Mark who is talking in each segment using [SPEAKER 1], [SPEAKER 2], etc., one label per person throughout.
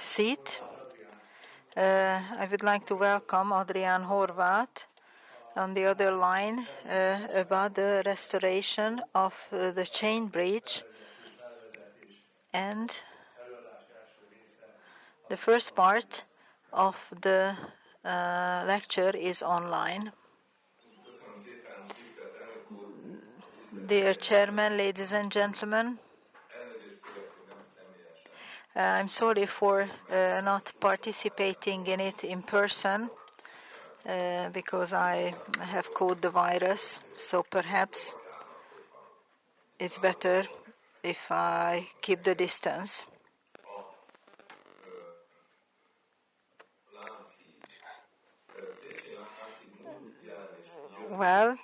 [SPEAKER 1] seat. I would like to welcome Adrián Horváth on the other line about the restoration of the chain bridge, and the first part of the lecture is online. Dear Chairman, ladies and gentlemen, I'm sorry for not participating in it in person because I have caught the virus, so perhaps it's better if I keep the distance. Well,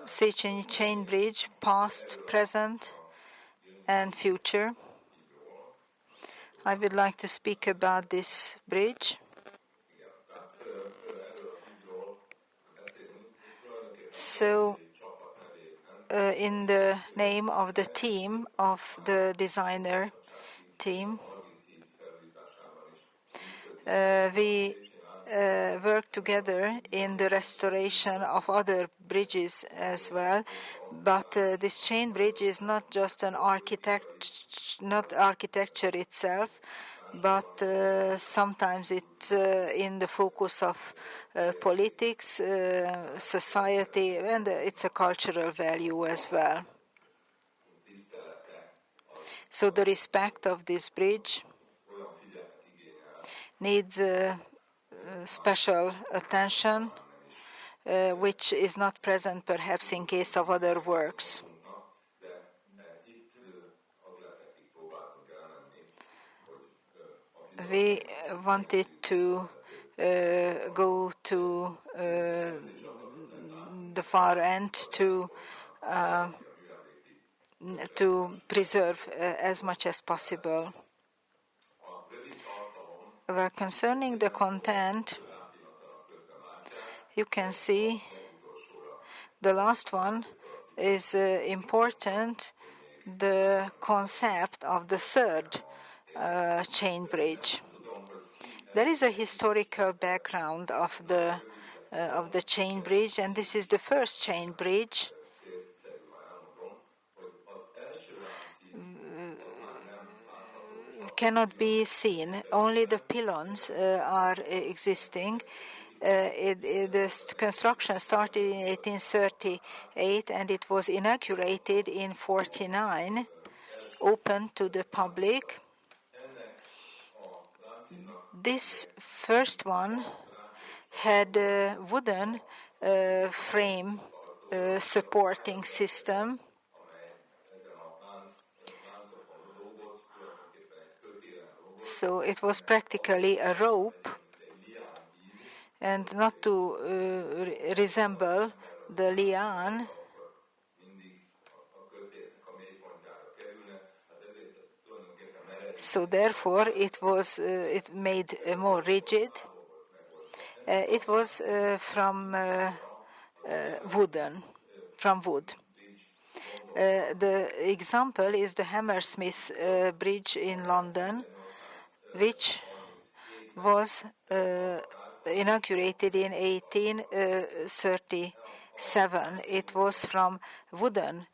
[SPEAKER 1] Széchenyi Chain Bridge, past, present, and future. I would like to speak about this bridge. So, in the name of the team, of the designer team, we work together in the restoration of other bridges as well. But this chain bridge is not just an architecture itself, but sometimes it's in the focus of politics, society, and it's a cultural value as well. So the respect of this bridge needs special attention, which is not present perhaps in case of other works. We wanted to go to the far end to preserve as much as possible. Well, concerning the content, you can see the last one is important, the concept of the third chain bridge. There is a historical background of the chain bridge, and this is the first chain bridge. Cannot be seen. Only the pylons are existing. The construction started in 1838 and it was inaugurated in 1949, open to the public. This first one had a wooden frame supporting system. So it was practically a rope, and not to resemble the liane. So therefore, it made more rigid. It was from wood. The example is the Hammersmith Bridge in London, which was inaugurated in 1837. It was from wooden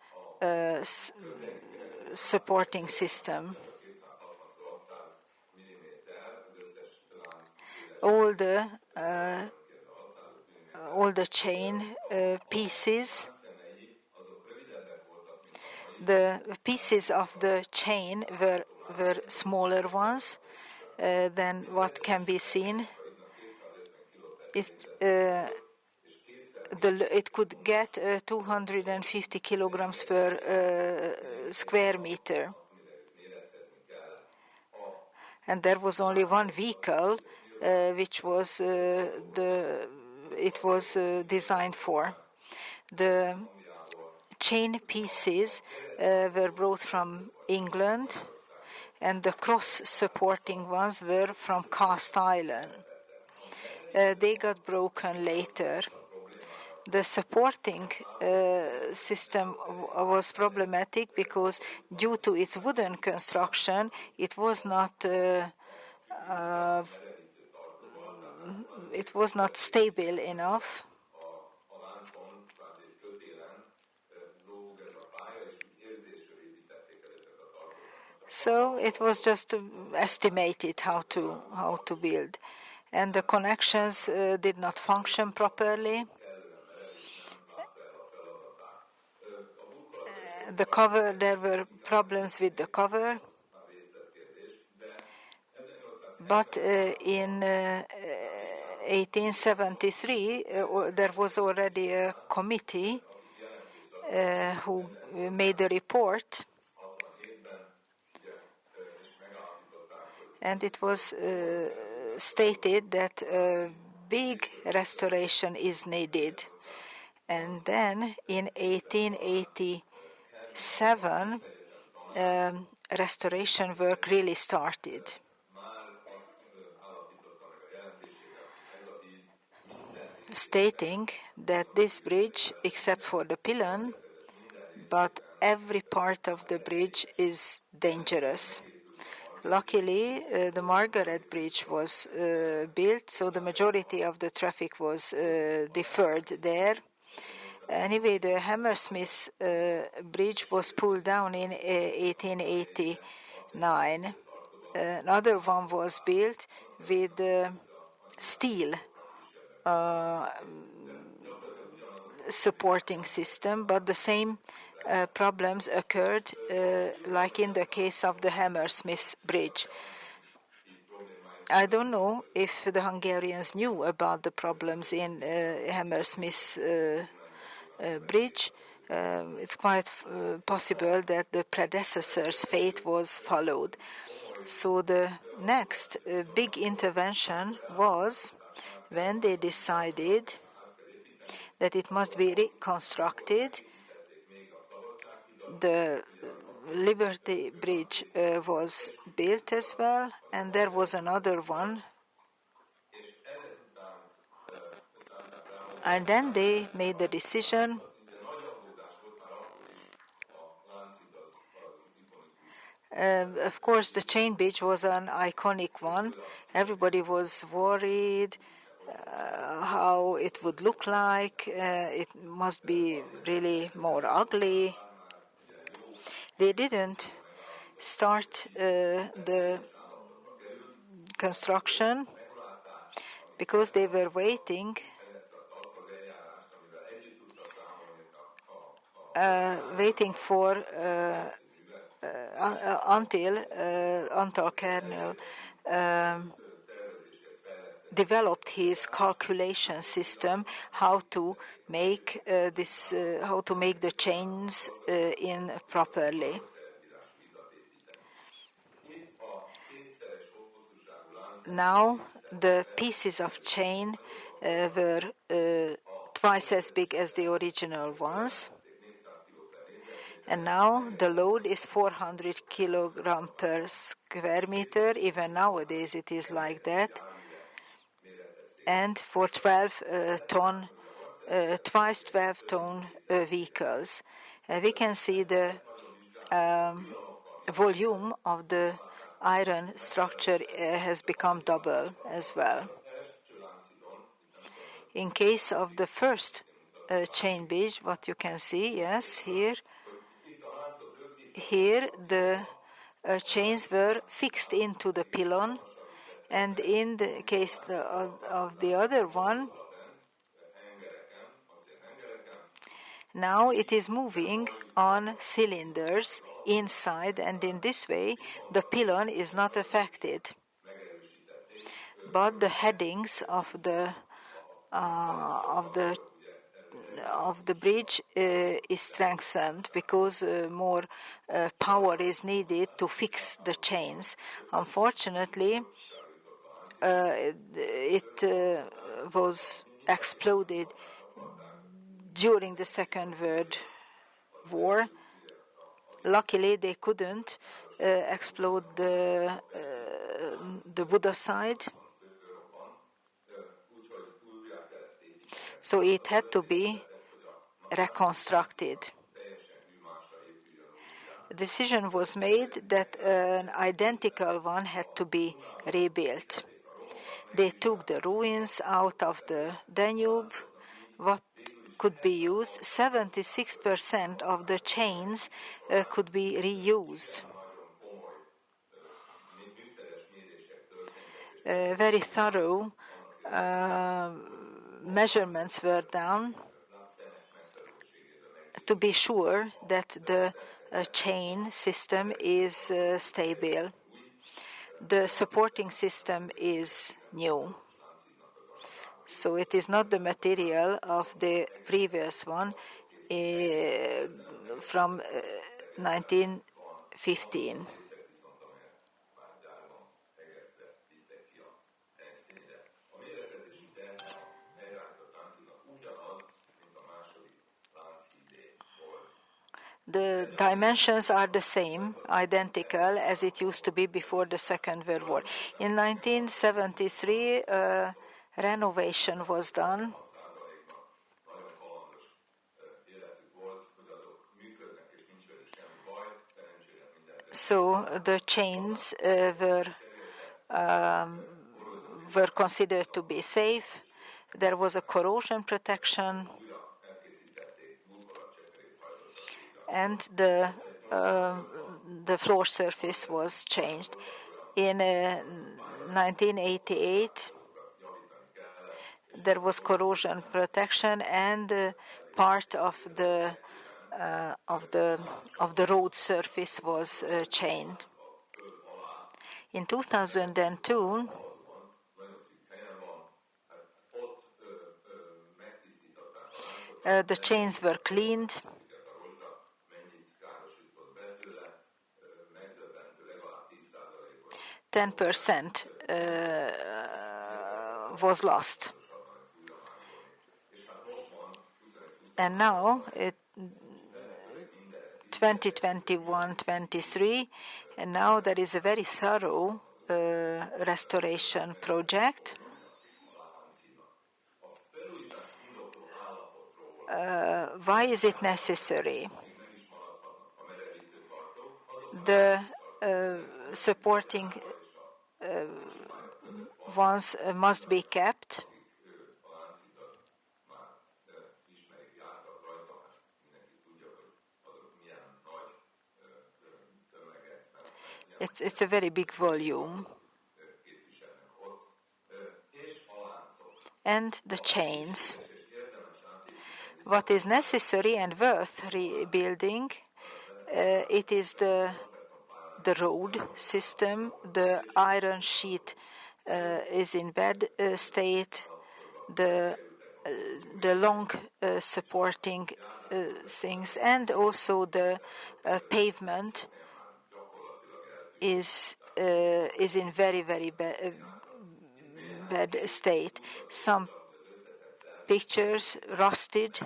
[SPEAKER 1] supporting system. All the chain pieces, the pieces of the chain were smaller ones than what can be seen. It could get 250 kilograms per square meter. And there was only one vehicle which was designed for. The chain pieces were brought from England, and the cross-supporting ones were from cast iron. They got broken later. The supporting system was problematic because due to its wooden construction, it was not it was not stable enough. So it was just estimated how to build, and the connections did not function properly. The cover, there were problems with the cover, but in 1873 there was already a committee who made a report, and it was stated that a big restoration is needed. And then in 1887, restoration work really started. Stating that this bridge, except for the pylon, but every part of the bridge is dangerous. Luckily, the Margaret Bridge was built, so the majority of the traffic was deferred there. Anyway, the Hammersmith Bridge was pulled down in 1889. Another one was built with steel supporting system, but the same problems occurred like in the case of the Hammersmith Bridge. I don't know if the Hungarians knew about the problems in Hammersmith Bridge. It's quite possible that the predecessor's fate was followed. So the next big intervention was when they decided that it must be reconstructed. The Liberty Bridge was built as well, and there was another one. And then they made the decision of course, the chain bridge was an iconic one. Everybody was worried how it would look like. It must be really more ugly. They didn't start the construction because they were waiting for until Kernel developed his calculation system how to make the chains in properly. Now the pieces of chain were twice as big as the original ones. And now the load is 400 kilogram per square meter. Even nowadays it is like that. And for 12 ton vehicles. We can see the volume of the iron structure has become double as well. In case of the first chain bridge, what you can see, yes, here the chains were fixed into the pylon, and in the case of the other one, now it is moving on cylinders inside, and in this way the pylon is not affected. But the headings of the bridge is strengthened because more power is needed to fix the chains. Unfortunately, it was exploded during the Second World War. Luckily, they couldn't explode the Buda side, so it had to be reconstructed. decision was made that an identical one had to be rebuilt. They took the ruins out of the Danube. What could be used? 76% of the chains could be reused. Very thorough measurements were done to be sure that the chain system is stable. The supporting system is new. So it is not the material of the previous one from 1915. The dimensions are the same, identical as it used to be before the Second World War. In 1973, renovation was done. So the chains were considered to be safe. There was a corrosion protection, and the floor surface was changed. In 1988, there was corrosion protection, and part of the road surface was changed. In 2002, the chains were cleaned. %10 was lost. And now, 2021-23, and now there is a very thorough restoration project. Why is it necessary? The supporting ones must be kept. It's a very big volume. And the chains. What is necessary and worth rebuilding, it is the road system. The iron sheet is in bad state. The long supporting things, and also the pavement is in very, very bad state. Some pictures rusted.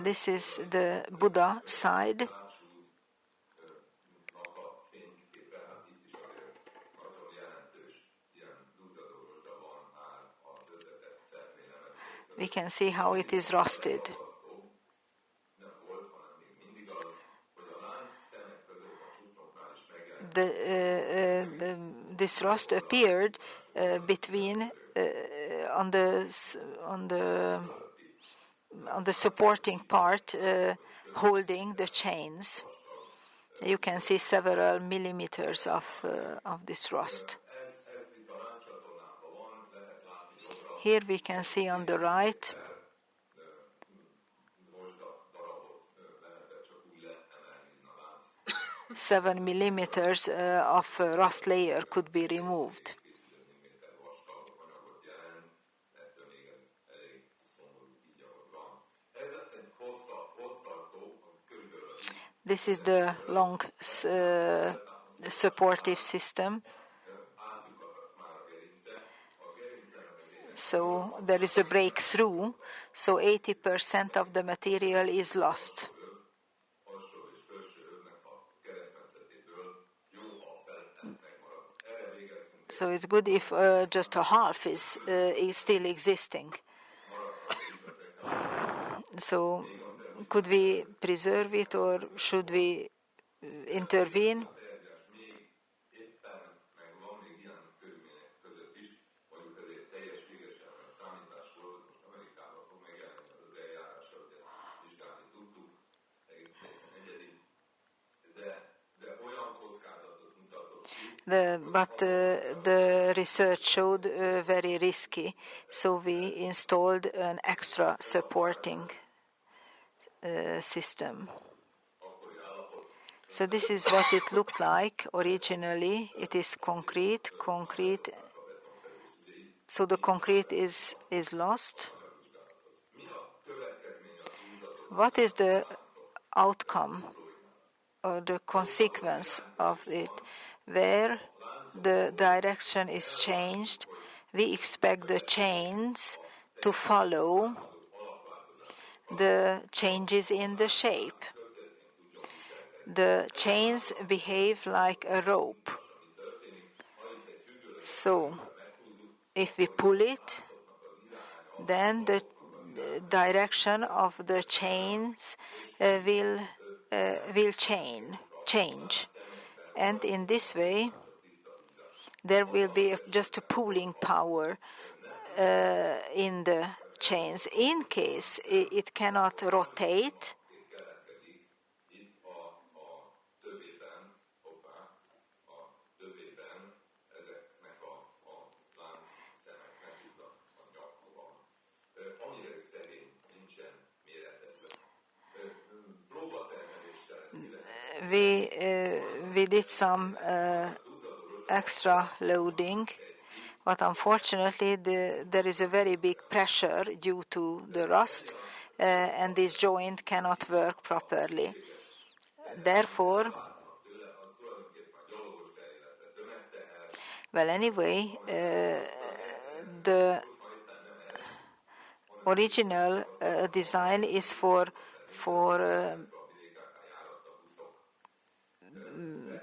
[SPEAKER 1] This is the Buddha side. We can see how it is rusted. This rust appeared between on the supporting part holding the chains. You can see several millimeters of this rust. Here we can see on the right seven millimeters of rust layer could be removed. This is the long supportive system. So there is a breakthrough, so 80% of the material is lost. So it's good if just a half is still existing. So could we preserve it or should we intervene? But the research showed very risky, so we installed an extra supporting system. So this is what it looked like originally. It is concrete. So the concrete is lost. What is the outcome or the consequence of it? Where the direction is changed, we expect the chains to follow the changes in the shape. The chains behave like a rope. So if we pull it, then the direction of the chains will change. And in this way, there will be just a pulling power in the chains. In case it cannot rotate, we did some extra loading, but unfortunately there is a very big pressure due to the rust, and this joint cannot work properly. Therefore, well, anyway, the original design is for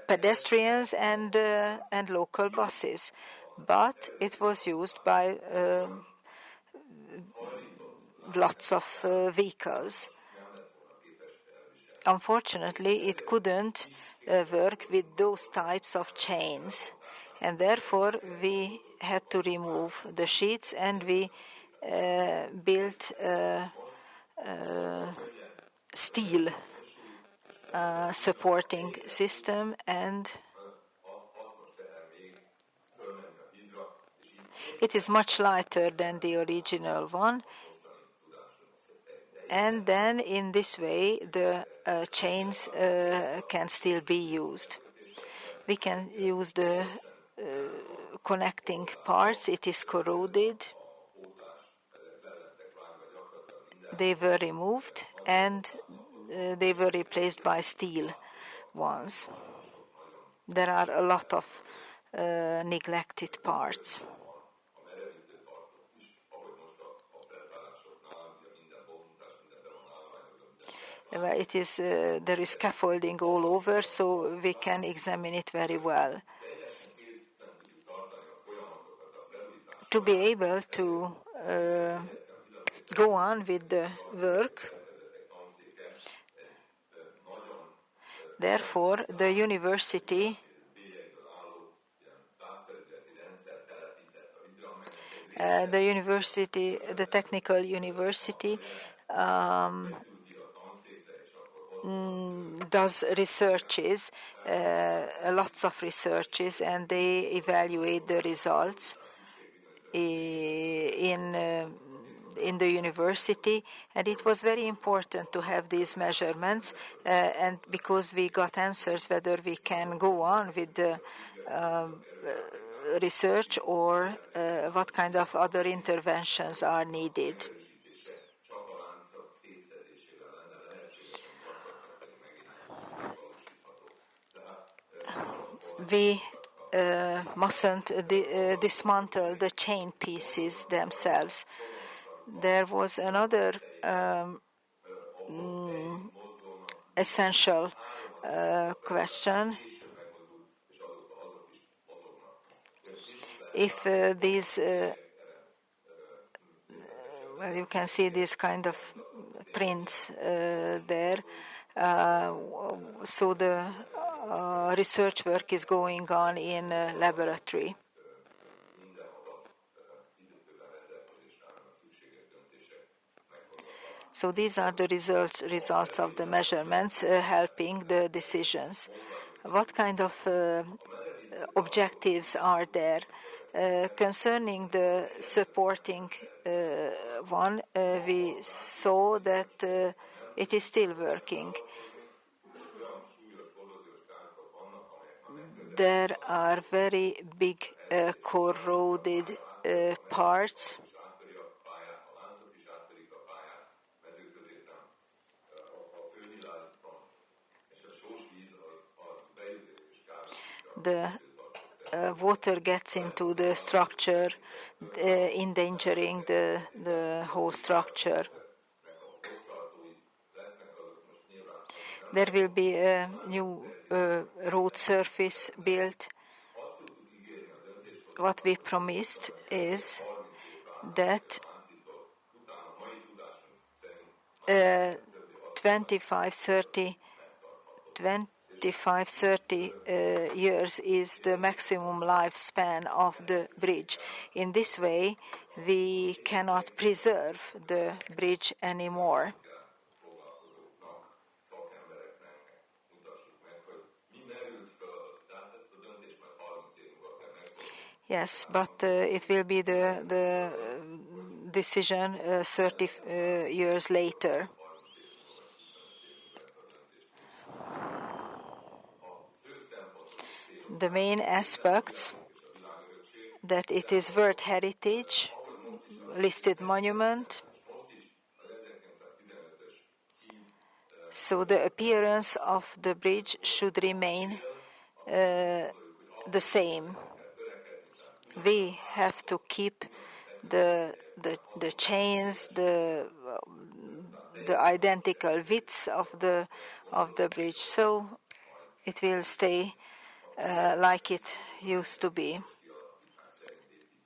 [SPEAKER 1] pedestrians and local buses, but it was used by lots of vehicles. Unfortunately, it couldn't work with those types of chains, and therefore we had to remove the sheets, and we built steel supporting system, and it is much lighter than the original one. And then in this way the chains can still be used. We can use the connecting parts. It is corroded. They were removed and they were replaced by steel ones. There are a lot of neglected parts. It is there is scaffolding all over, so we can examine it very well. To be able to go on with the work, therefore the university the technical university does researches, lots of researches, and they evaluate the results in the university, and it was very important to have these measurements, and because we got answers whether we can go on with the research or what kind of other interventions are needed. We mustn't dismantle the chain pieces themselves. There was another essential question. if these, well, you can see this kind of prints there. So the research work is going on in a laboratory. So these are the results of the measurements helping the decisions. What kind of objectives are there? Concerning the supporting one, we saw that it is still working. There are very big corroded parts. The water gets into the structure, endangering the whole structure. There will be a new road surface built. What we promised is that 25-30 years is the maximum lifespan of the bridge. In this way, we cannot preserve the bridge anymore. Yes, but it will be the decision 30 years later. The main aspects that it is World Heritage, listed monument. So the appearance of the bridge should remain the same. We have to keep the chains, the identical widths of the bridge, so it will stay like it used to be.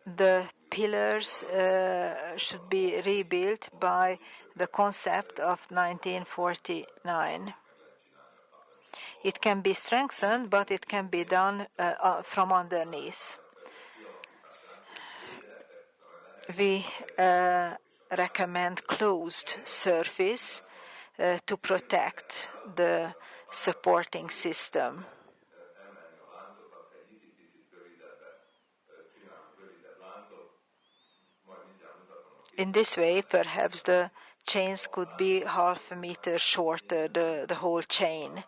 [SPEAKER 1] The pillars should be rebuilt by the concept of 1949. It can be strengthened, but it can be done from underneath. We recommend closed surface to protect the supporting system. In this way, perhaps the chains could be half a meter shorter, the whole chain.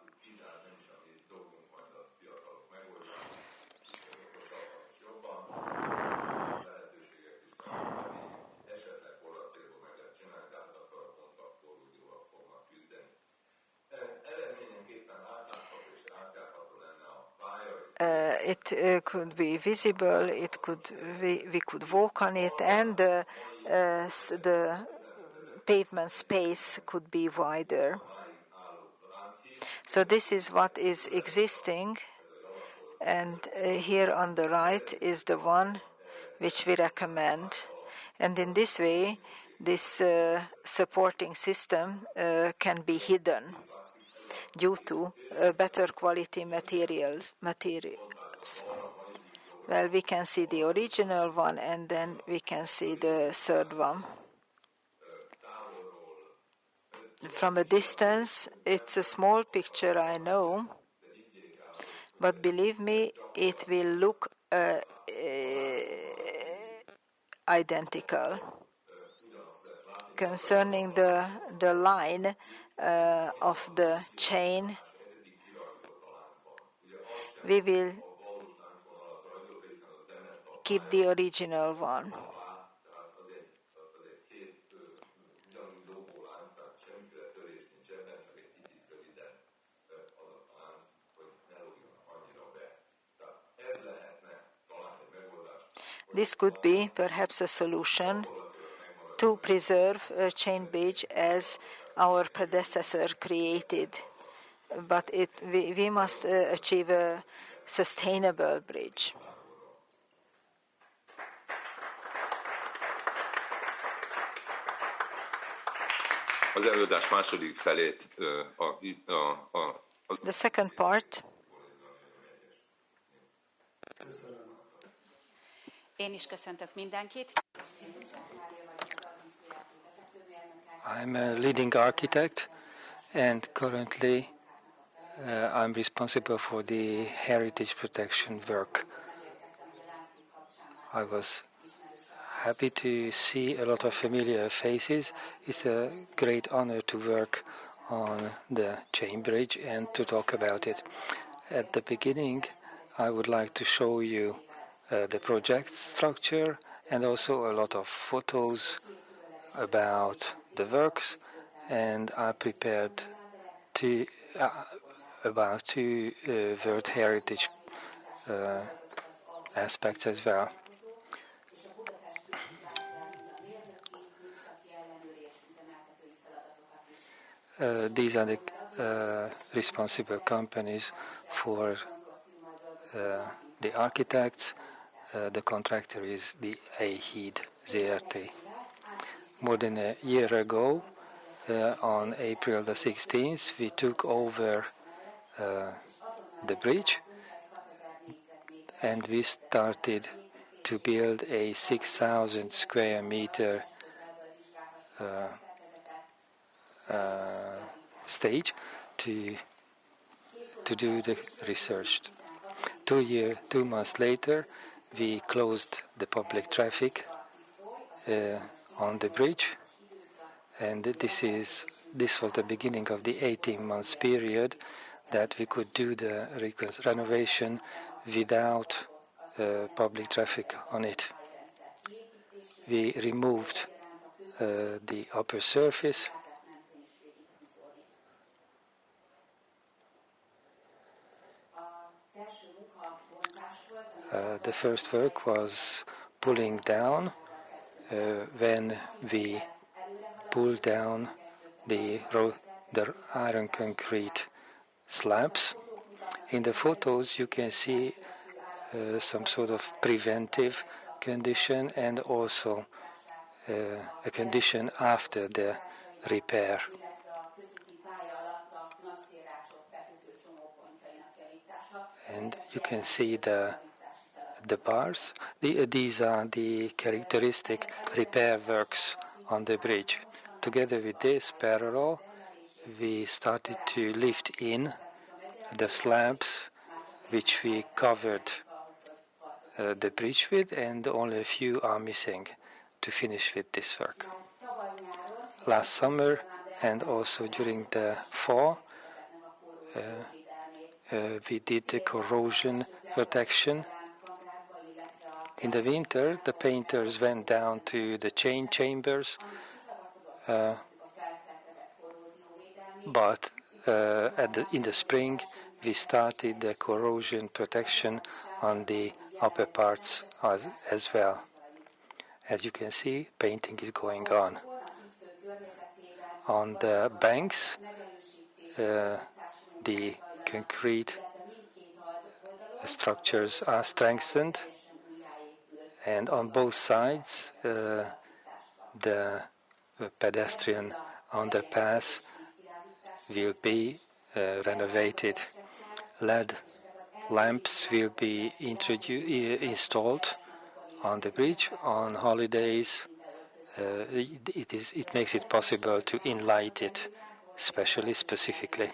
[SPEAKER 1] It could be visible. We could walk on it, and the pavement space could be wider. So this is what is existing, and here on the right is the one which we recommend. And in this way, this supporting system can be hidden due to better quality materials. Well, we can see the original one, and then we can see the third one. From a distance, it's a small picture, I know, but believe me, it will look identical. Concerning the line of the chain, we will keep the original one. This could be perhaps a solution to preserve a chain bridge as our predecessor created. But we must achieve a sustainable bridge.
[SPEAKER 2] Az előadás második felét
[SPEAKER 1] the second part.
[SPEAKER 3] Én is köszöntök mindenkit.
[SPEAKER 4] I'm a leading architect, and currently I'm responsible for the heritage protection work. I was happy to see a lot of familiar faces. It's a great honor to work on the chain bridge and to talk about it. At the beginning, I would like to show you the project structure and also a lot of photos about the works, and I prepared about two World Heritage aspects as well. These are the responsible companies for the architects. The contractor is the AHID ZRT. More than a year ago, on April the 16th, we took over the bridge, and we started to build a 6,000 square meter stage to do the research. 2 months later, we closed the public traffic on the bridge, and this was the beginning of the 18 months period that we could do the renovation without public traffic on it. We removed the upper surface. The first work was pulling down. When we pulled down the iron concrete slabs. In the photos you can see some sort of preventive condition and also a condition after the repair. And you can see the bars. These are the characteristic repair works on the bridge. Together with this parallel, we started to lift in the slabs which we covered the bridge with, and only a few are missing to finish with this work. Last summer and also during the fall, we did the corrosion protection. In the winter, the painters went down to the chain chambers, but in the spring, we started the corrosion protection on the upper parts as well. As you can see, painting is going on. On the banks, the concrete structures are strengthened, and on both sides, the pedestrian underpass will be renovated. LED lamps will be installed on the bridge. On holidays, it makes it possible to enlight it, specifically.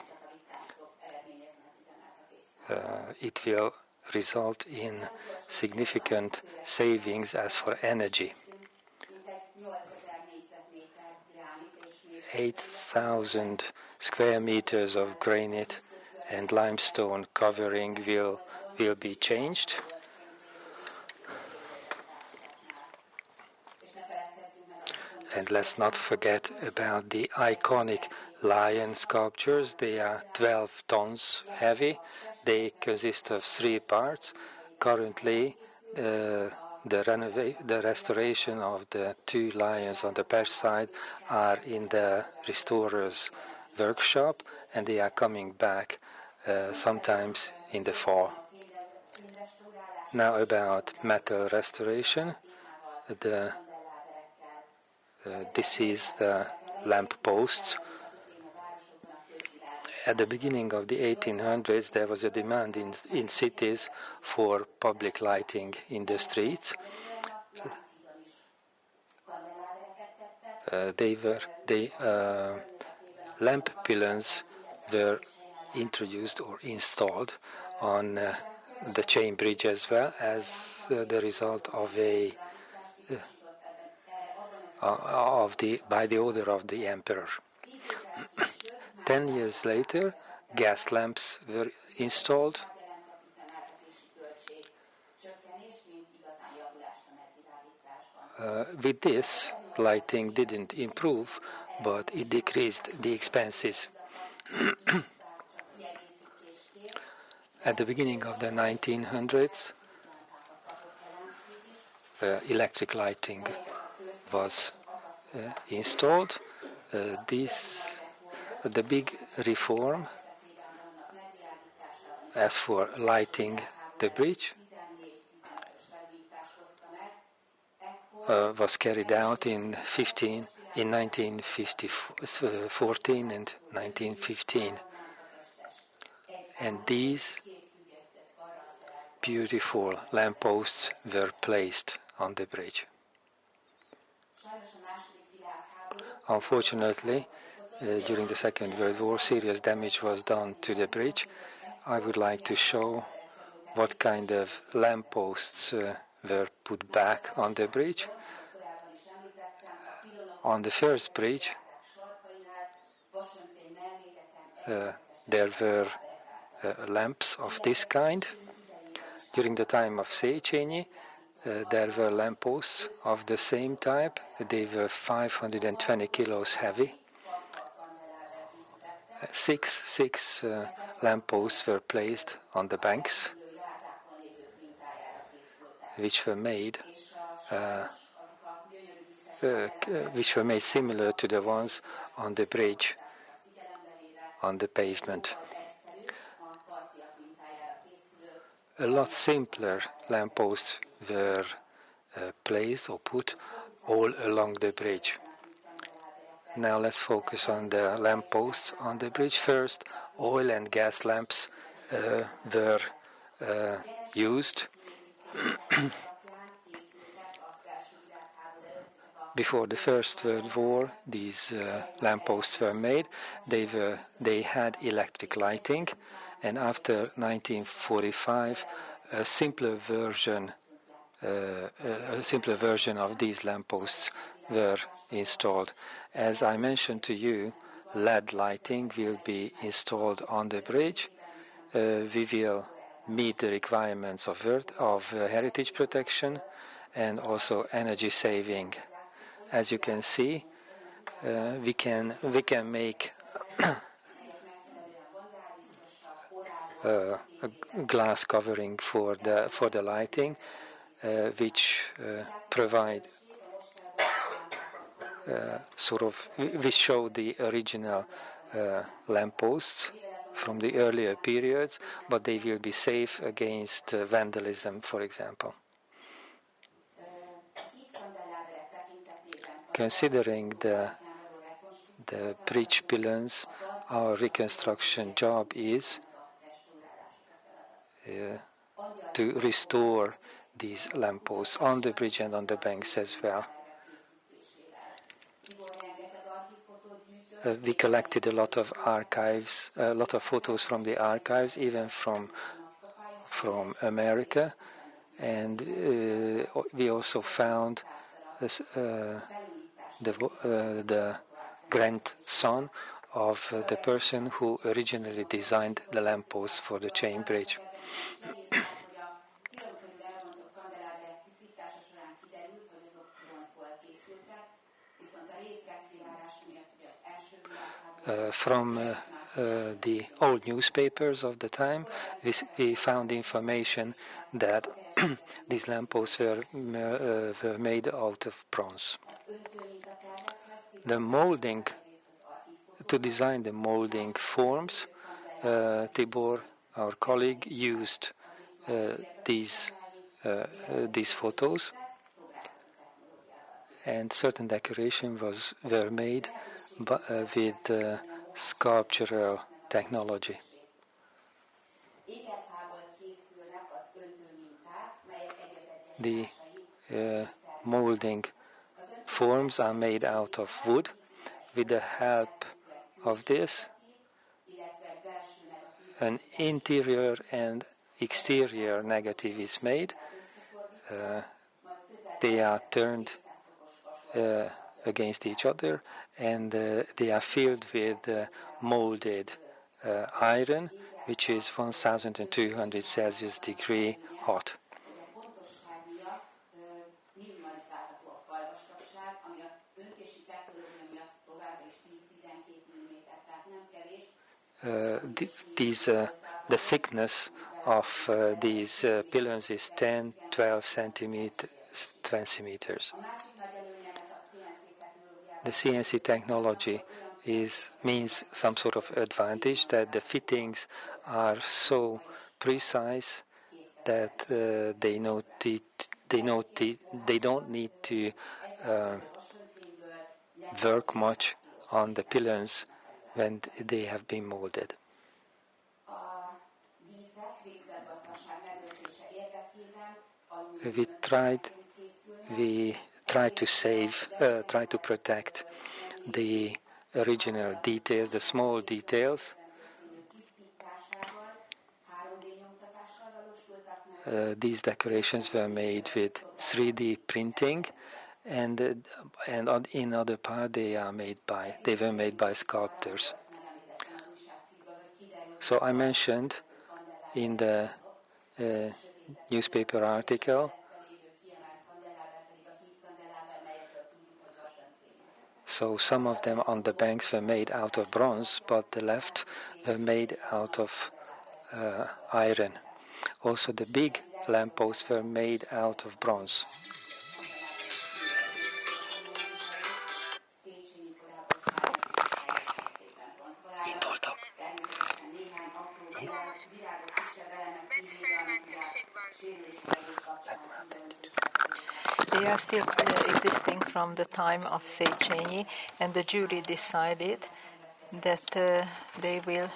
[SPEAKER 4] It will result in significant savings as for energy. 8,000 square meters of granite and limestone covering will be changed. And let's not forget about the iconic lion sculptures. They are 12 tons heavy. They consist of 3 parts. Currently, the restoration of the 2 lions on the back side are in the restorer's workshop, and they are coming back sometimes in the fall. Now about metal restoration. This is the lamp posts. At the beginning of the 1800s, there was a demand in cities for public lighting in the streets. Lamp pylons were introduced or installed on the chain bridge as well as the result of by the order of the emperor. 10 years later, gas lamps were installed. With this, lighting didn't improve, but it decreased the expenses. At the beginning of the 1900s, electric lighting was installed. The big reform as for lighting the bridge was carried out in 1914 and 1915. And these beautiful lampposts were placed on the bridge. Unfortunately, during the Second World War, serious damage was done to the bridge. I would like to show what kind of lampposts were put back on the bridge. On the first bridge, there were lamps of this kind. During the time of Széchenyi, there were lampposts of the same type. They were 520 kilos heavy. Six lampposts were placed on the banks, which were made similar to the ones on the bridge, on the pavement. A lot simpler lampposts were placed or put all along the bridge. Now let's focus on the lampposts on the bridge. First, oil and gas lamps were used. Before the First World War, these lampposts were made. They had electric lighting, and after 1945, a simpler version of these lampposts were installed. As I mentioned to you, LED lighting will be installed on the bridge. We will meet the requirements of heritage protection and also energy saving. As you can see, we can make a glass covering for the lighting, which provide we show the original lampposts from the earlier periods, but they will be safe against vandalism, for example. Considering the bridge pylons, our reconstruction job is to restore these lampposts on the bridge and on the banks as well. We collected a lot of archives, a lot of photos from the archives, even from America, and we also found the grandson of the person who originally designed the lampposts for the chain bridge. From the old newspapers of the time, we found information that these lampposts were made out of bronze. The molding, to design the molding forms, Tibor, our colleague, used these photos, and certain decorations were made with sculptural technology. The molding forms are made out of wood. With the help of this, an interior and exterior negative is made. They are turned against each other, and they are filled with molded iron, which is 1200 Celsius degree hot. The thickness of these pylons is 10-12 centimeters. The CNC technology means some sort of advantage, that the fittings are so precise that they don't need to work much on the pylons when they have been molded. We try to protect the original details, the small details. These decorations were made with 3D printing, and in other part they were made by sculptors. So I mentioned in the newspaper article. So some of them on the banks were made out of bronze, but the left were made out of iron. Also the big lampposts were made out of bronze.
[SPEAKER 1] They are still existing from the time of Széchenyi, and the jury decided that they will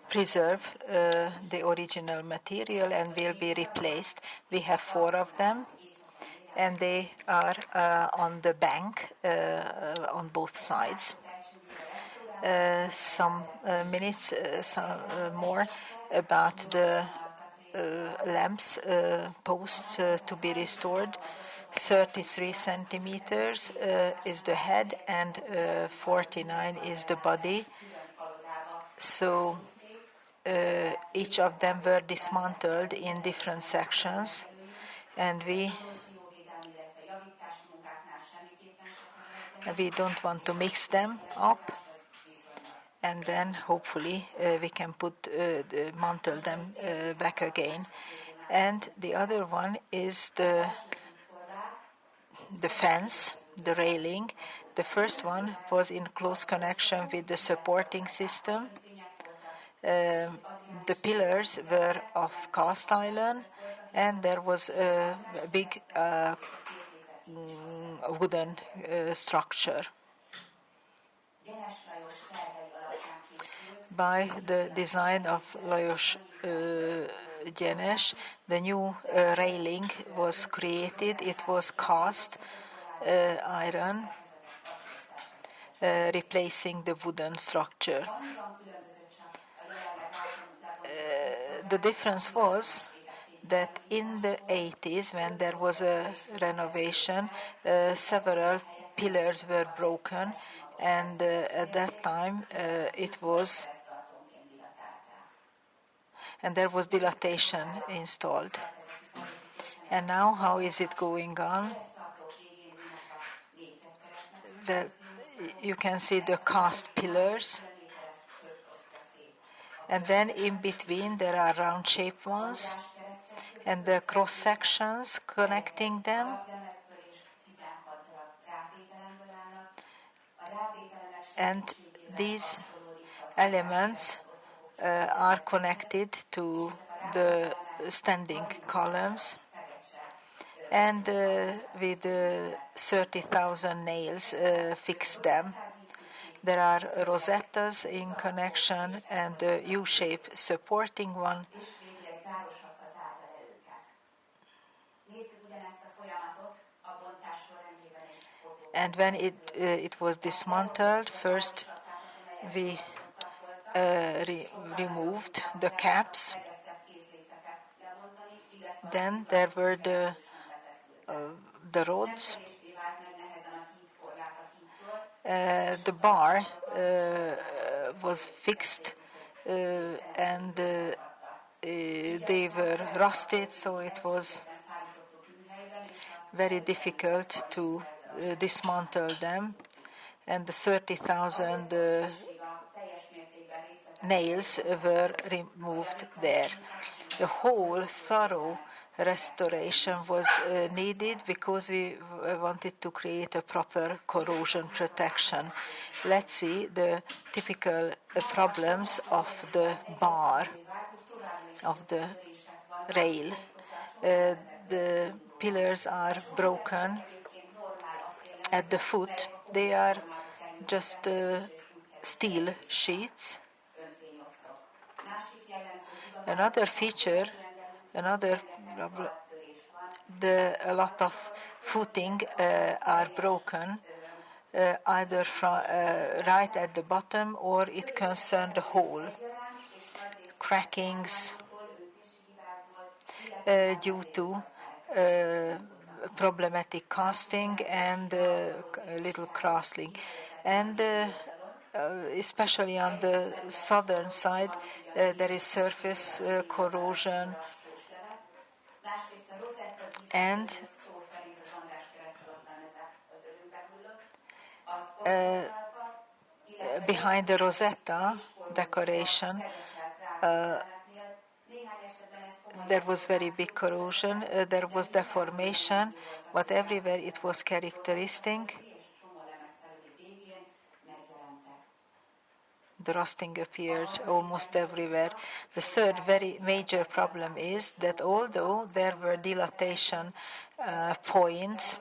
[SPEAKER 1] preserve the original material and will be replaced. We have 4 of them, and they are on the bank on both sides. Some minutes more about the lamps posts to be restored. 33 centimeters is the head, and 49 is the body. So each of them were dismantled in different sections, and we don't want to mix them up, and then hopefully we can mantle them back again. And the other one is the fence, the railing. The first one was in close connection with the supporting system. The pillars were of cast iron, and there was a big wooden structure. By the design of Lajos Gyenes, the new railing was created. It was cast iron, replacing the wooden structure. The difference was that in the 80s, when there was a renovation, several pillars were broken, and at that time there was dilatation installed. And now, how is it going on? Well, you can see the cast pillars, and then in between there are round-shaped ones, and the cross sections connecting them. And these elements are connected to the standing columns, and with 30,000 nails fixed them. There are rosettas in connection and the U-shape supporting one. And when it was dismantled, first we removed the caps. Then there were the rods. The bar was fixed and they were rusted, so it was very difficult to dismantle them, and the 30,000 nails were removed there. The whole thorough restoration was needed because we wanted to create a proper corrosion protection. Let's see the typical problems of the bar, of the rail. The pillars are broken at the foot. They are just steel sheets. Another feature, a lot of footing are broken, either from right at the bottom or it concerns the whole. Crackings due to problematic casting and little crossing. And especially on the southern side, there is surface corrosion, and behind the rosetta decoration, there was very big corrosion, there was deformation, but everywhere it was characteristic. The rusting appeared almost everywhere. The third very major problem is that although there were dilatation points,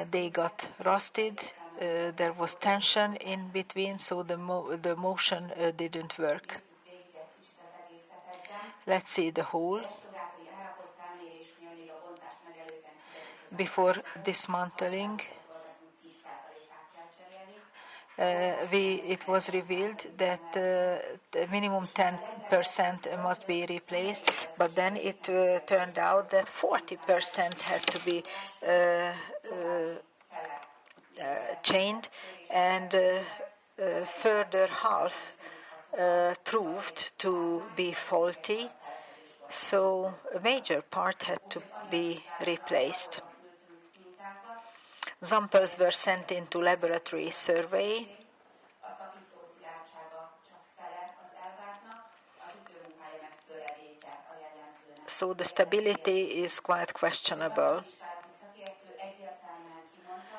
[SPEAKER 1] they got rusted. There was tension in between, so the motion didn't work. Let's see the whole. Before dismantling, it was revealed that the minimum 10% must be replaced, but then it turned out that 40% had to be changed, and further half proved to be faulty, so a major part had to be replaced. Samples were sent into laboratory survey. So the stability is quite questionable.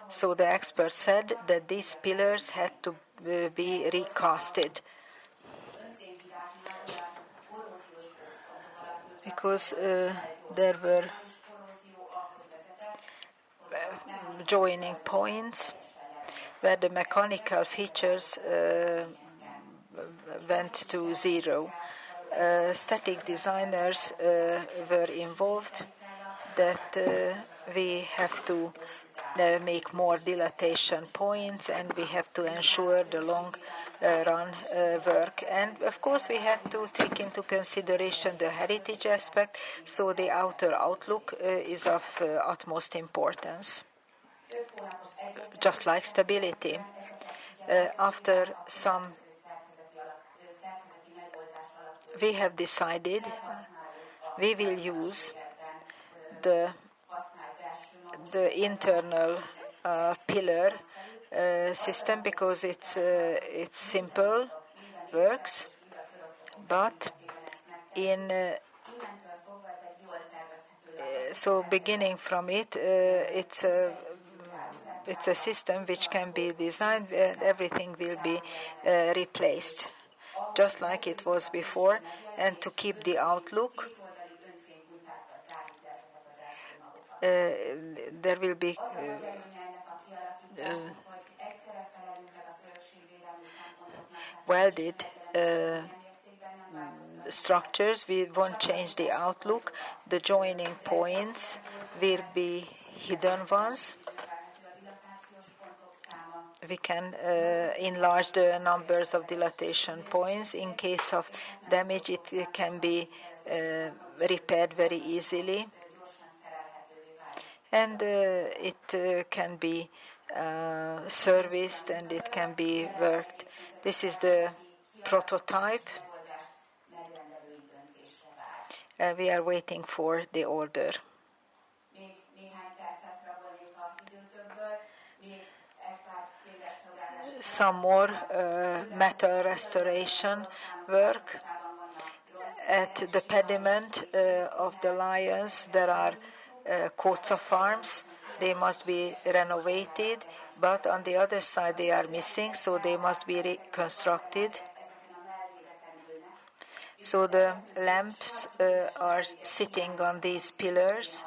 [SPEAKER 1] So the expert said that these pillars had to be recasted because there were joining points where the mechanical features went to zero. Static designers were involved that we have to make more dilatation points, and we have to ensure the long run work. And of course we have to take into consideration the heritage aspect, so the outer outlook is of utmost importance, just like stability. After some, we have decided we will use the internal pillar system because it's simple, works, but in so beginning from it, it's a system which can be designed and everything will be replaced just like it was before, and to keep the outlook. there will be welded structures. We won't change the outlook. The joining points will be hidden ones. We can enlarge the numbers of dilatation points. In case of damage, it can be repaired very easily. And it can be serviced and it can be worked. This is the prototype. We are waiting for the order. Some more metal restoration work. At the pediment of the lions, there are coats of arms. They must be renovated, but on the other side they are missing, so they must be reconstructed. So the lamps are sitting on these pillars,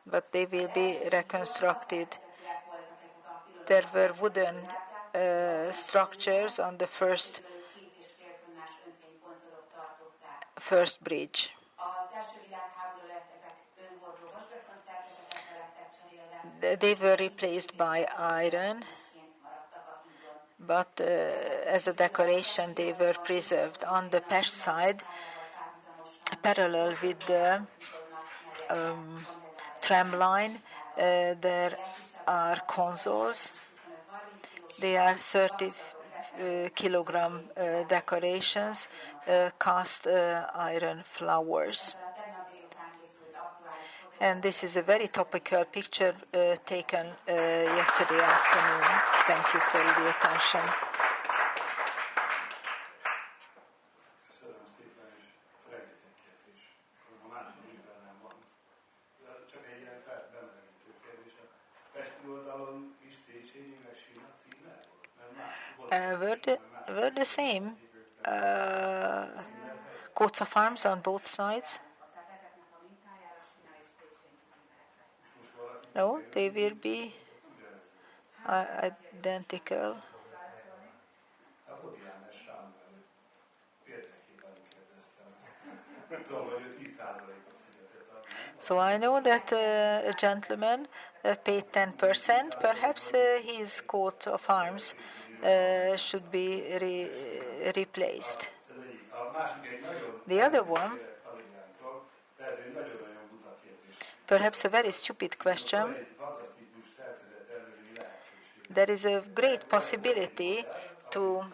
[SPEAKER 1] but they will be reconstructed. There were wooden structures on the first bridge. They were replaced by iron, but as a decoration they were preserved. On the Pest side, parallel with the tram line, there are consoles. They are 30 kilogram decorations, cast iron flowers. And this is a very topical picture taken yesterday afternoon. Thank you for the attention. Were the same coats of arms on both sides? No, they will be identical. So I know that a gentleman paid 10%. Perhaps his coat of arms should be replaced. The other one, perhaps a very stupid question. There is a great possibility to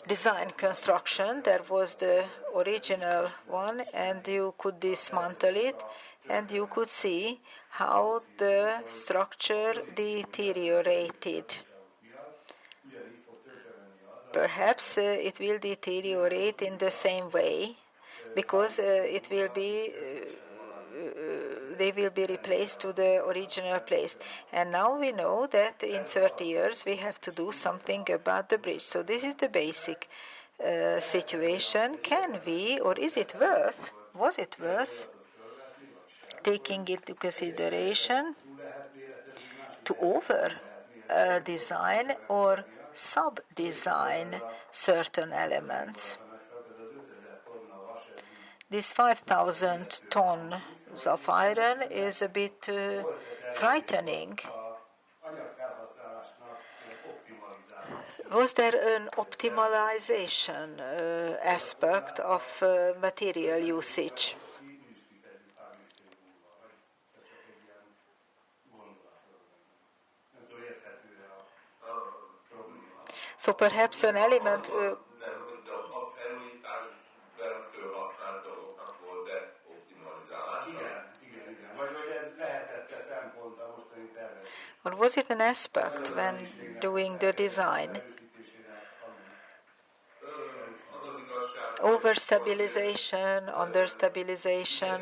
[SPEAKER 1] design construction. There was the original one, and you could dismantle it, and you could see how the structure deteriorated. Perhaps it will deteriorate in the same way, because it will be they will be replaced to the original place. And now we know that in 30 years we have to do something about the bridge. So this is the basic situation. Can we, or was it worth taking into consideration to over design or sub-design certain elements? This 5,000 tons of iron is a bit frightening. Was there an optimization aspect of material usage? So perhaps an element or was it an aspect when doing the design? Overstabilization, understabilization.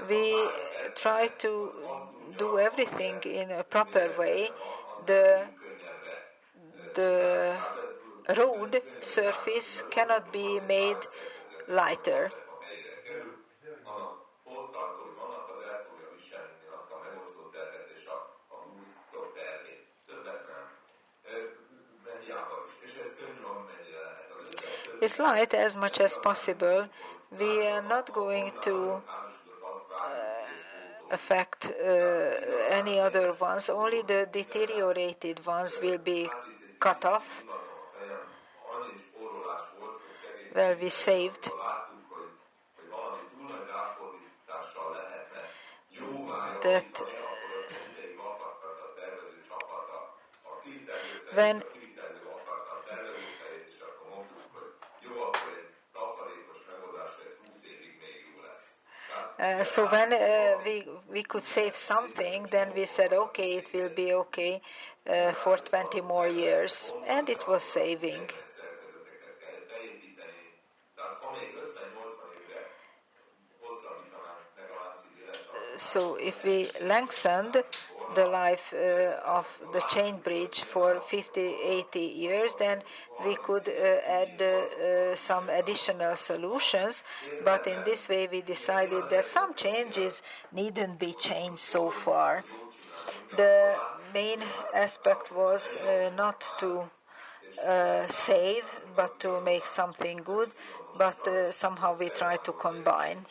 [SPEAKER 1] We try to do everything in a proper way. The road surface cannot be made lighter. is light as much as possible. We are not going to affect any other ones. Only the deteriorated ones will be cut off. Well, we saved. That when so when we could save something, then we said, okay, it will be okay for 20 more years, and it was saving. So if we lengthened the life of the chain bridge for 50, 80 years, then we could add some additional solutions. But in this way, we decided that some changes needn't be changed so far. The main aspect was not to save, but to make something good. But somehow we try to combine.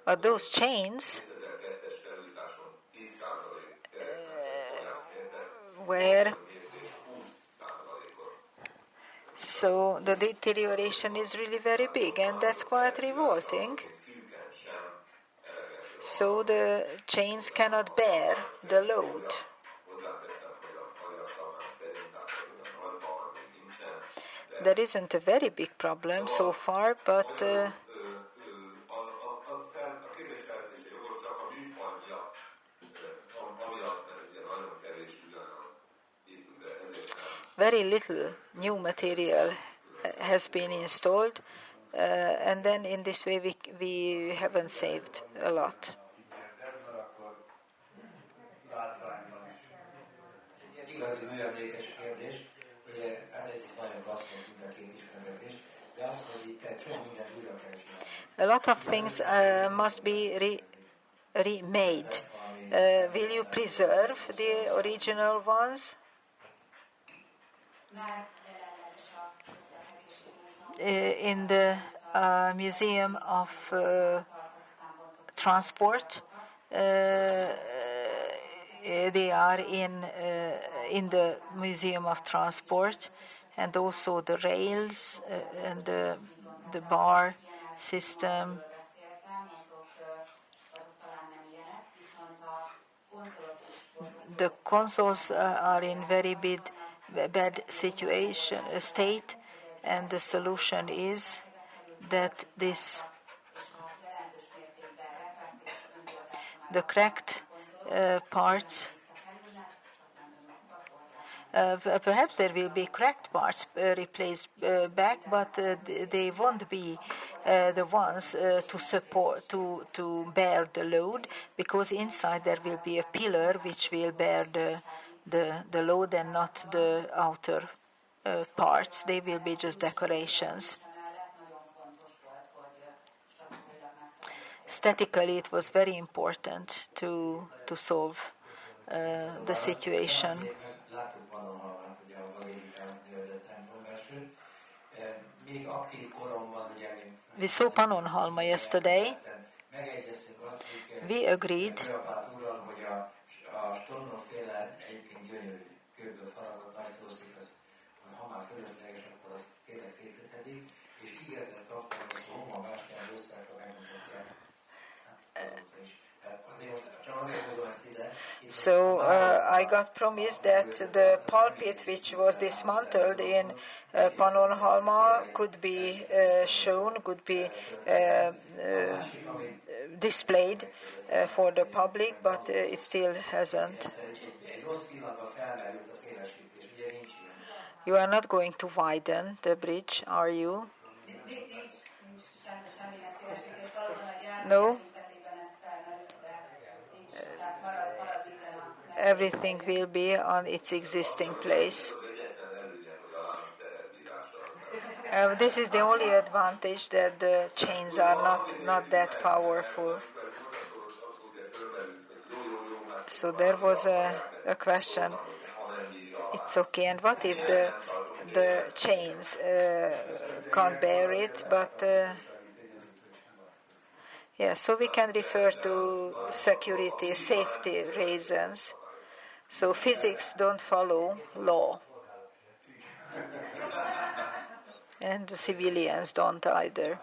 [SPEAKER 1] But those chains were so the deterioration is really very big, and that's quite revolting. So the chains cannot bear the load. There isn't a very big problem so far, but very little new material has been installed, and then in this way we haven't saved a lot. A lot of things must be remade. Will you preserve the original ones? In the Museum of Transport, they are in the Museum of Transport, and also the rails and the bar system. The consoles are in very bad state, and the solution is that the cracked parts. Perhaps there will be cracked parts replaced back, but they won't be the ones to support to bear the load, because inside there will be a pillar which will bear the load and not the outer parts. They will be just decorations. Statically, it was very important to solve the situation. We saw Pannonhalma yesterday. We agreed So I got promised that the pulpit which was dismantled in Pannonhalma could be shown, could be displayed for the public, but it still hasn't. You are not going to widen the bridge, are you? No? Everything will be on its existing place. This is the only advantage, that the chains are not that powerful. So there was a question. It's okay. And what if the chains can't bear it? But yeah, so we can refer to security, safety reasons. So physics don't follow law, and the civilians don't either.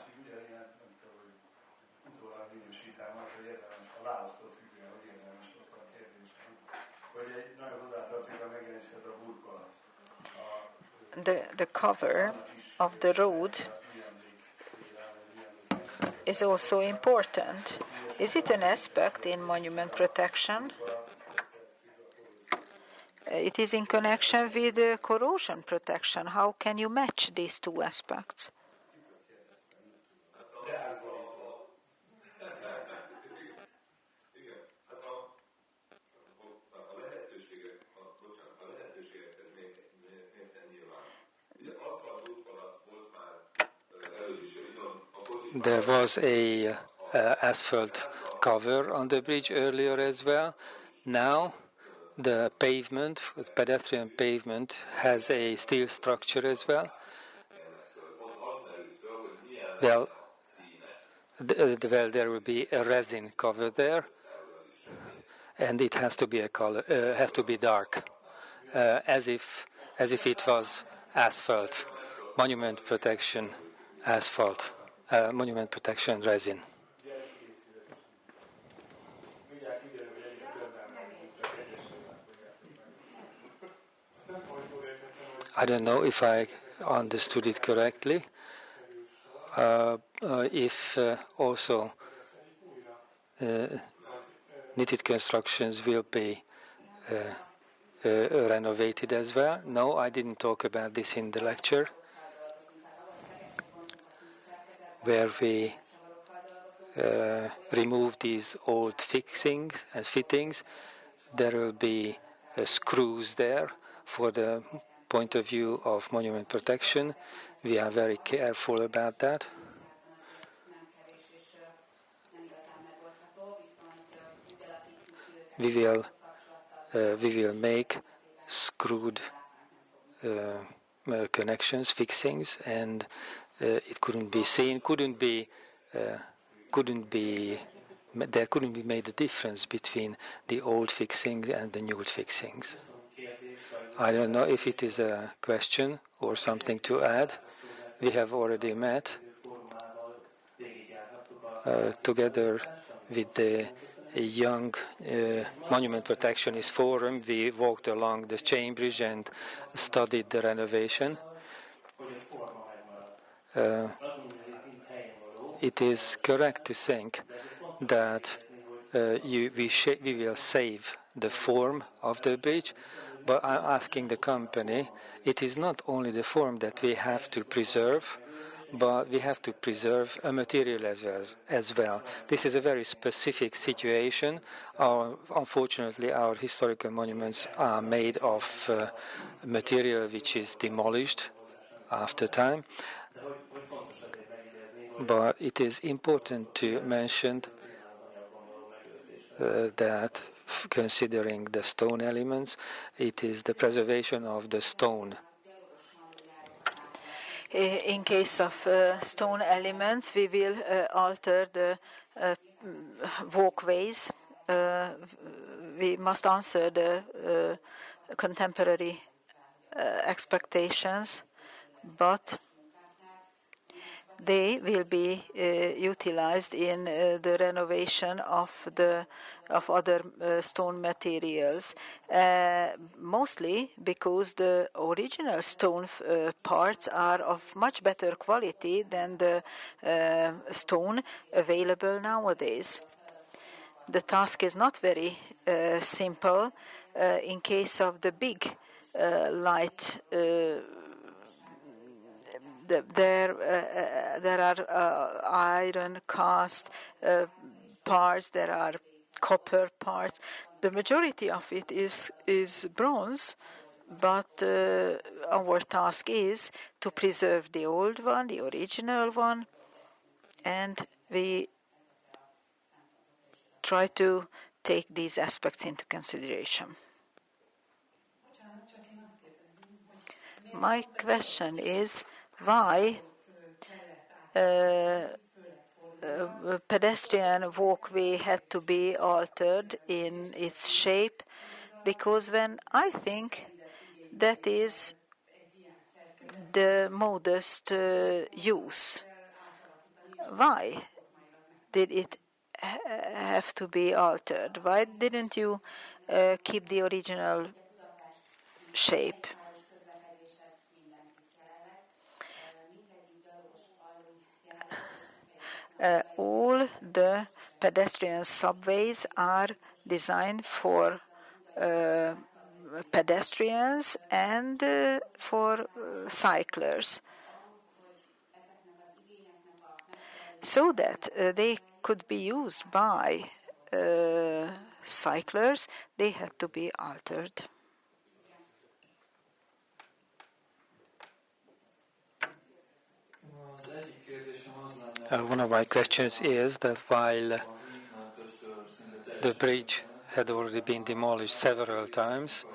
[SPEAKER 1] The cover of the road is also important. Is it an aspect in monument protection? It is in connection with corrosion protection. How can you match these two aspects?
[SPEAKER 4] There was a asphalt cover on the bridge earlier as well. Now the pavement, pedestrian pavement, has a steel structure as well. Well, there will be a resin cover there, and it has to be a color, has to be dark, as if it was asphalt, monument protection asphalt, monument protection resin. I don't know if I understood it correctly. If also knitted constructions will be renovated as well. No, I didn't talk about this in the lecture, where we remove these old fixings and fittings. There will be screws there for the point of view of monument protection. We are very careful about that. We will make screwed connections, fixings, and it couldn't be seen, there couldn't be made a difference between the old fixings and the new fixings. I don't know if it is a question or something to add. We have already met together with the Young Monument Protectionist Forum. We walked along the chain bridge and studied the renovation. It is correct to think that we will save the form of the bridge, but I'm asking the company, it is not only the form that we have to preserve, but we have to preserve a material as well. This is a very specific situation. Unfortunately, our historical monuments are made of material which is demolished after time. But it is important to mention that considering the stone elements, it is the preservation of the stone.
[SPEAKER 1] In case of stone elements, we will alter the walkways. We must answer the contemporary expectations, but they will be utilized in the renovation of other stone materials, mostly because the original stone parts are of much better quality than the stone available nowadays. The task is not very simple. In case of the big light, there are iron cast parts, there are copper parts. The majority of it is bronze, but our task is to preserve the old one, the original one, and we try to take these aspects into consideration. My question is why pedestrian walkway had to be altered in its shape, because when I think that is the modest use. Why did it have to be altered? Why didn't you keep the original shape? All the pedestrian subways are designed for pedestrians and for cyclers, so that they could be used by cyclers. They had to be altered.
[SPEAKER 4] One of my questions is that while the bridge had already been demolished several times,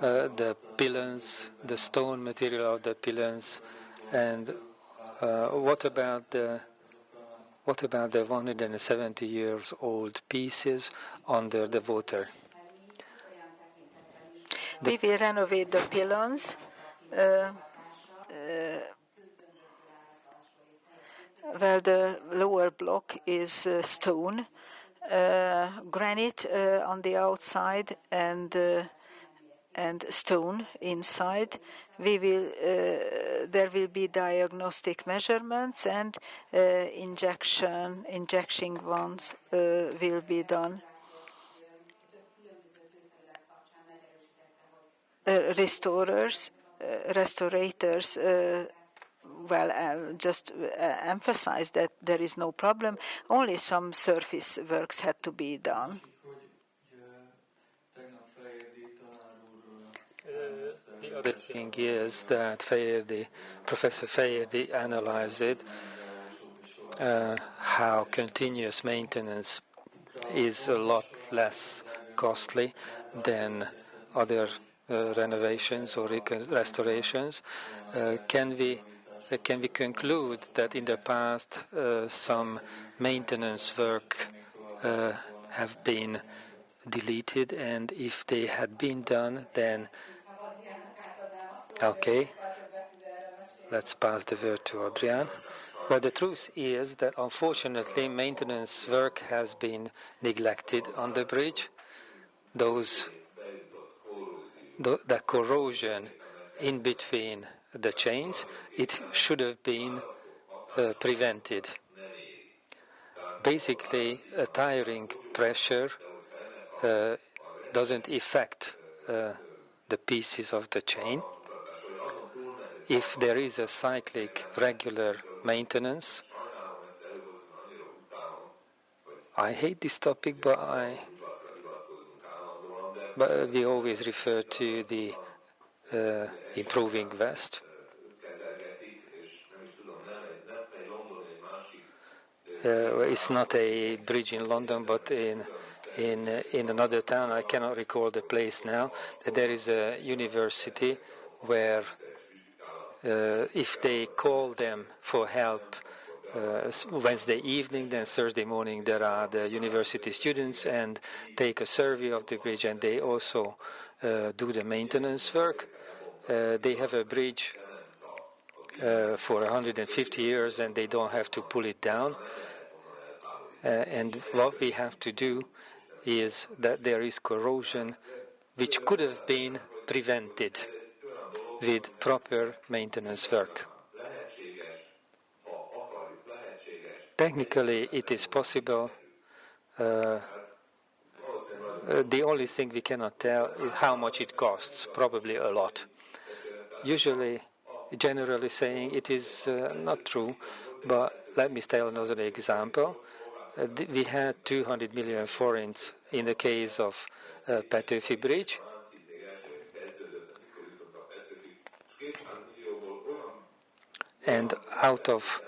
[SPEAKER 4] the pylons, the stone material of the pylons, and what about the 170 years old pieces under the water?
[SPEAKER 1] We will renovate the pylons. Where the lower block is stone, granite on the outside, and stone inside. There will be diagnostic measurements, and injection ones will be done. Restorators just emphasize that there is no problem. Only some surface works had to be done.
[SPEAKER 4] The other thing is that Professor Fejérdi analyzed it, how continuous maintenance is a lot less costly than other renovations or restorations. Can we conclude that in the past some maintenance work have been deleted, and if they had been done, then okay, let's pass the word to Adrián. But the truth is that unfortunately maintenance work has been neglected on the bridge. The corrosion in between the chains, it should have been prevented. Basically, a tiring pressure doesn't affect the pieces of the chain. If there is a cyclic regular maintenance, I hate this topic, but we always refer to the improving West. It's not a bridge in London, but in another town. I cannot recall the place now. There is a university where, if they call them for help Wednesday evening, then Thursday morning there are the university students and take a survey of the bridge, and they also do the maintenance work. They have a bridge for 150 years and they don't have to pull it down. And what we have to do is that there is corrosion which could have been prevented with proper maintenance work. Technically, it is possible. The only thing we cannot tell is how much it costs, probably a lot. Generally saying, it is not true, but let me tell another example. We had 200 million forints in the case of Petőfi Bridge. And out of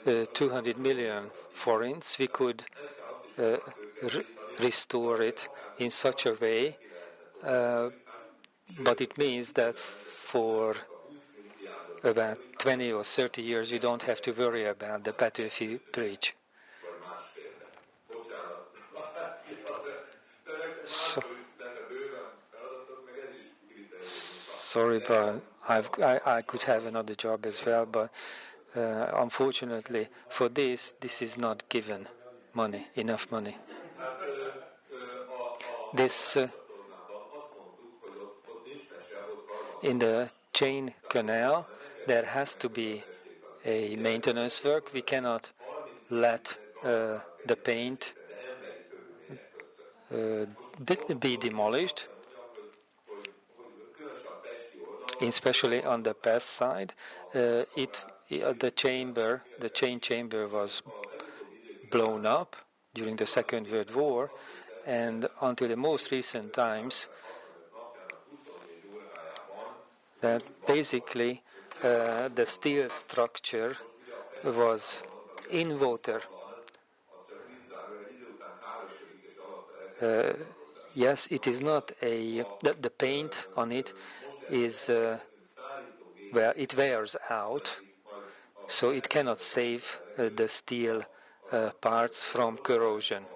[SPEAKER 4] 200 million forints, we could restore it in such a way, but it means that for about 20 or 30 years you don't have to worry about the Petőfi Bridge. Sorry, but I could have another job as well, but unfortunately for this is not given enough money. This in the chain canal there has to be a maintenance work. We cannot let the paint be demolished, especially on the past side. The chain chamber was blown up during the Second World War, and until the most recent times, that basically the steel structure was in water. Yes, it is not the paint on it is it wears out, so it cannot save the steel parts from corrosion.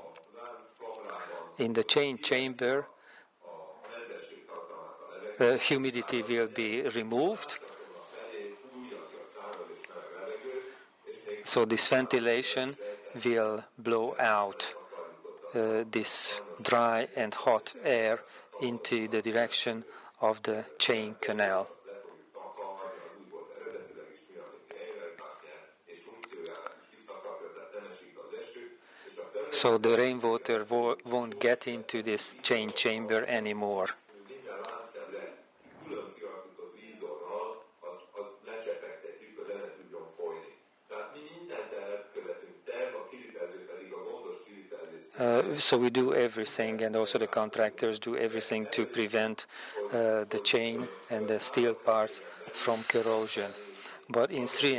[SPEAKER 4] In the chain chamber, humidity will be removed, so this ventilation will blow out this dry and hot air into the direction of the chain canal. So the rainwater won't get into this chain chamber anymore. So we do everything, and also the contractors do everything to prevent the chain and the steel parts from corrosion. But in 3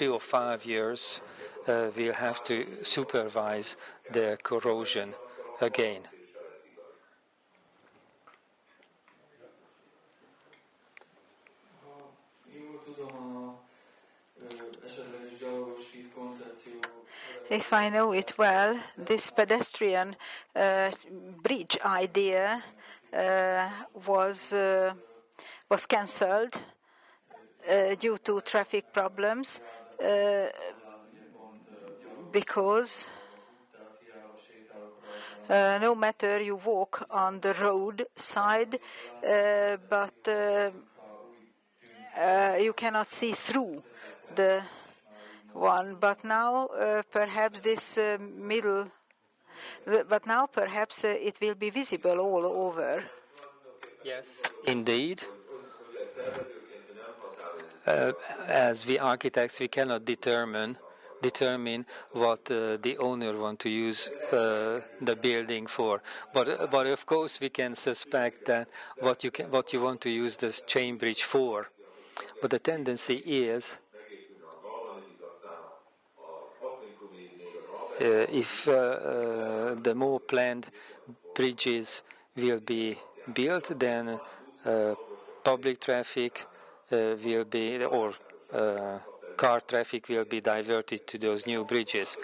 [SPEAKER 4] or 5 years, we'll have to supervise the corrosion again.
[SPEAKER 1] If I know it well, this pedestrian bridge idea was cancelled due to traffic problems because no matter you walk on the road side, but you cannot see through the one. But now perhaps this but now perhaps it will be visible all over.
[SPEAKER 4] Yes, indeed. As we architects, we cannot determine what the owner wants to use the building for. But of course we can suspect that what you want to use this chain bridge for. But the tendency is if the more planned bridges will be built, then public traffic will be, or car traffic will be diverted to those new bridges.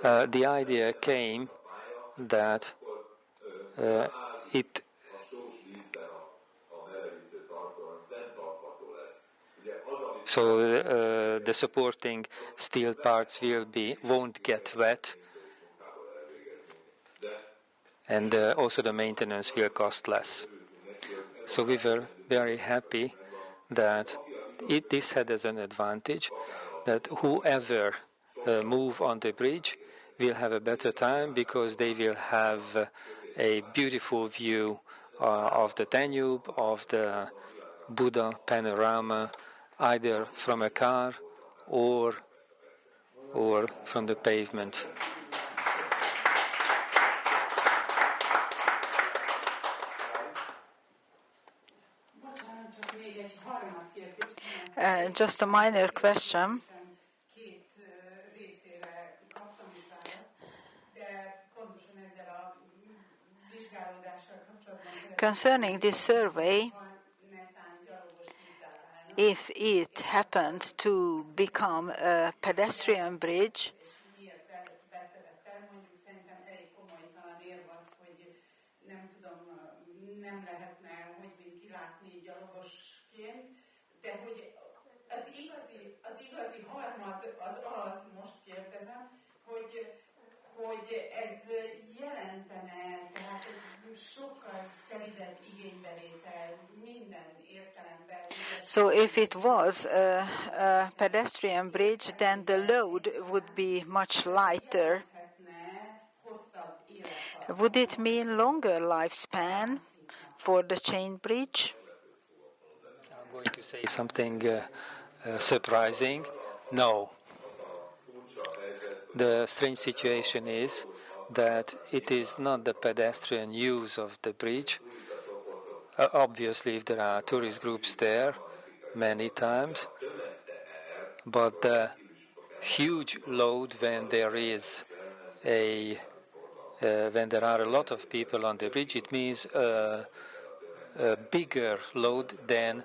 [SPEAKER 4] The idea came that the supporting steel parts won't get wet, and also the maintenance will cost less. So we were very happy that this had as an advantage that whoever move on the bridge will have a better time, because they will have a beautiful view of the Danube, of the Buda panorama, either from a car or from the pavement.
[SPEAKER 1] Just a minor question. Concerning this survey, if it happened to become a pedestrian bridge, so if it was a pedestrian bridge, then the load would be much lighter. Would it mean longer lifespan for the chain bridge?
[SPEAKER 4] I'm going to say something surprising. No. The strange situation is that it is not the pedestrian use of the bridge. Obviously, if there are tourist groups there, many times, but the huge load when there are a lot of people on the bridge, it means a bigger load than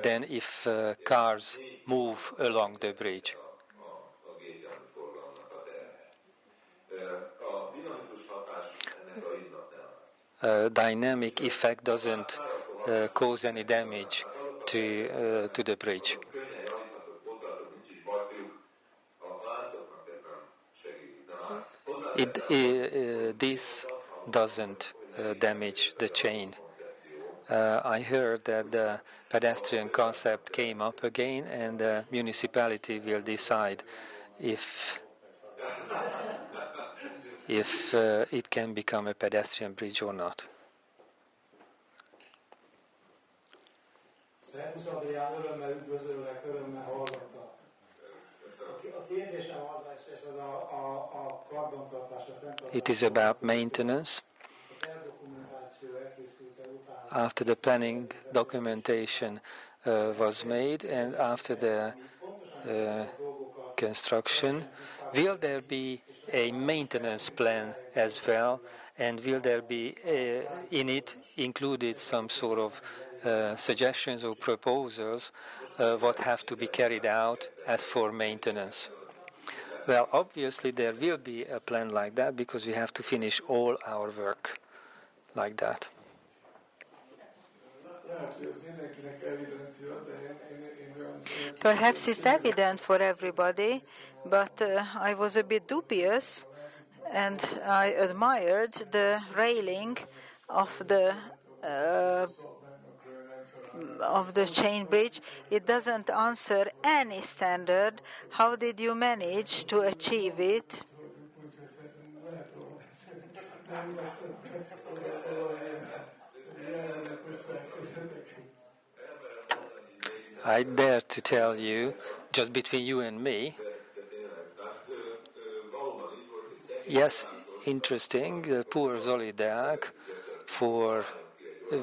[SPEAKER 4] if cars move along the bridge. Dynamic effect doesn't cause any damage to the bridge. This doesn't damage the chain. I heard that the pedestrian concept came up again, and the municipality will decide if it can become a pedestrian bridge or not. It is about maintenance. After the planning documentation was made and after the construction, will there be a maintenance plan as well, and will there be in it included some sort of suggestions or proposals what have to be carried out as for maintenance? Well, obviously there will be a plan like that because we have to finish all our work like that.
[SPEAKER 1] Perhaps it's evident for everybody, but I was a bit dubious, and I admired the railing of the chain bridge. It doesn't answer any standard. How did you manage to achieve it?
[SPEAKER 4] I dare to tell you, just between you and me, yes, interesting, the poor Zolideák, for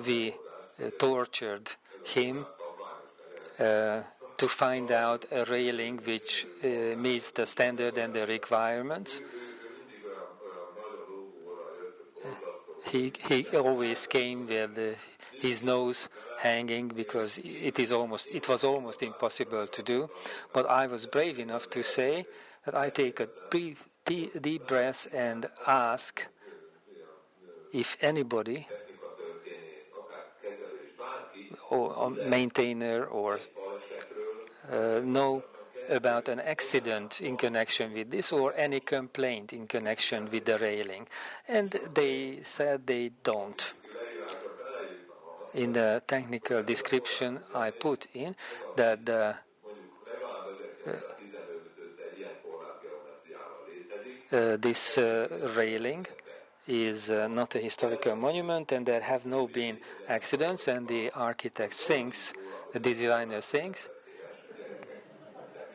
[SPEAKER 4] we tortured him to find out a railing which meets the standard and the requirements. He always came with his nose hanging because it was almost impossible to do. But I was brave enough to say that I take a deep breath and ask if anybody, or maintainer, or know about an accident in connection with this or any complaint in connection with the railing. And they said they don't. In the technical description I put in that this railing is not a historical monument and there have no been accidents, and the architect thinks, the designer thinks,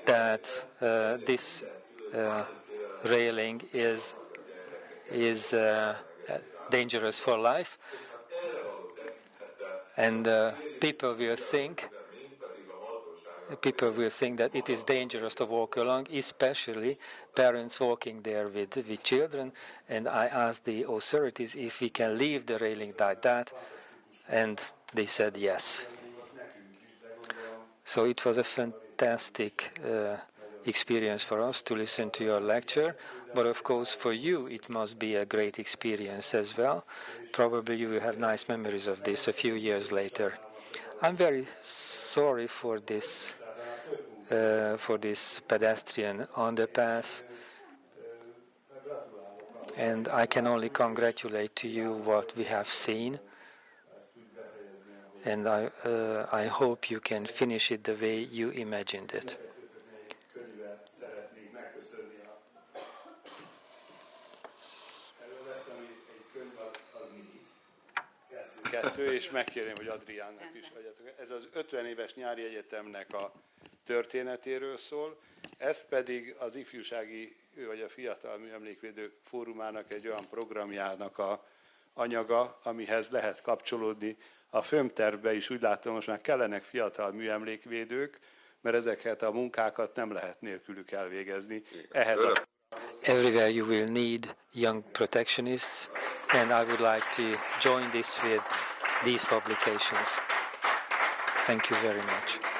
[SPEAKER 4] that this railing is dangerous for life, and people will think people will think that it is dangerous to walk along, especially parents walking there with children. And I asked the authorities if we can leave the railing like that, and they said yes. So it was a fantastic experience for us to listen to your lecture, but of course for you it must be a great experience as well. Probably you will have nice memories of this a few years later. I'm very sorry for this pedestrian underpass, and I can only congratulate to you what we have seen, and I hope you can finish it the way you imagined it.
[SPEAKER 5] És megkérném, hogy Adriánnak is legyetek. Ez az 50 éves nyári egyetemnek a történetéről szól, ez pedig az ifjúsági, vagy a Fiatal Műemlékvédők Fórumának egy olyan programjának a anyaga, amihez lehet kapcsolódni. A filmtervbe is úgy látom, most már kellenek fiatal műemlékvédők, mert ezeket a munkákat nem lehet nélkülük elvégezni. Ehhez a
[SPEAKER 4] Everywhere you will need young protectionists, and I would like to join this with these publications. Thank you very much.